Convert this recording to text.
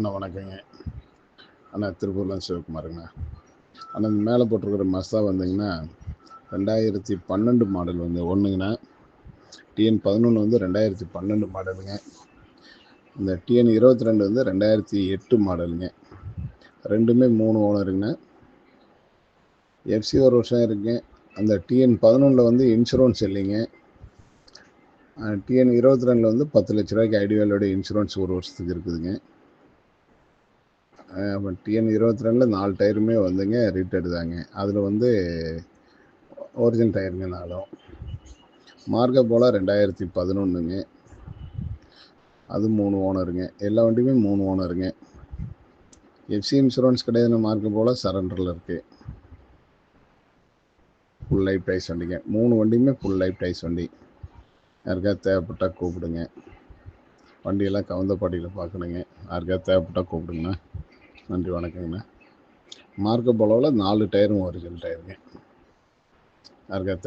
அண்ணா வணக்கங்க. அண்ணா திருப்பூர்லேருந்து சிவகுமாருங்கண்ணா. அண்ணா இந்த மேலே போட்டிருக்கிற மஸ்தா வந்தீங்கன்னா 2012 மாடல் வந்து ஒன்றுங்கண்ணா. டிஎன் 11 வந்து 2012 மாடலுங்க. இந்த டிஎன் 22 வந்து 2008 மாடலுங்க. ரெண்டுமே 3 ஓனருங்கண்ணா. எஃப்சி ஒரு வருஷம் இருக்குங்க. அந்த டிஎன் 11 வந்து இன்சூரன்ஸ் இல்லைங்க. டிஎன் 22 வந்து 10 லட்ச ரூபாய்க்கு ஐடியாலோட இன்சூரன்ஸ் ஒரு வருஷத்துக்கு இருக்குதுங்க. டிஎன் 22 4 டயருமே வந்துங்க ரீட்டெடு தாங்க. அதில் வந்து ஒரிஜினல் டயருங்க 4. மார்க்க போல 2011ங்க. அது 3 ஓனருங்க. எல்லா வண்டியுமே 3 ஓனருங்க. எஃப்சி இன்சூரன்ஸ் கிடையாதுன்னு மார்க்க போல சரண்டரில் இருக்குது. ஃபுல் லைஃப் டைஸ் வண்டிங்க. 3 வண்டியுமே ஃபுல் லைஃப் டைஸ் வண்டி. யாருக்காவது தேவைப்பட்டால் கூப்பிடுங்க. வண்டியெல்லாம் கவுந்தப்பாடியில் பார்க்கணுங்க. யாருக்காவது தேவைப்பட்டால் கூப்பிடுங்கண்ணா. நன்றி, வணக்கங்கண்ணா. மார்க்க போலவில் 4 டயரும் ஒரிஜினல் டயருங்க. யாருக்காவது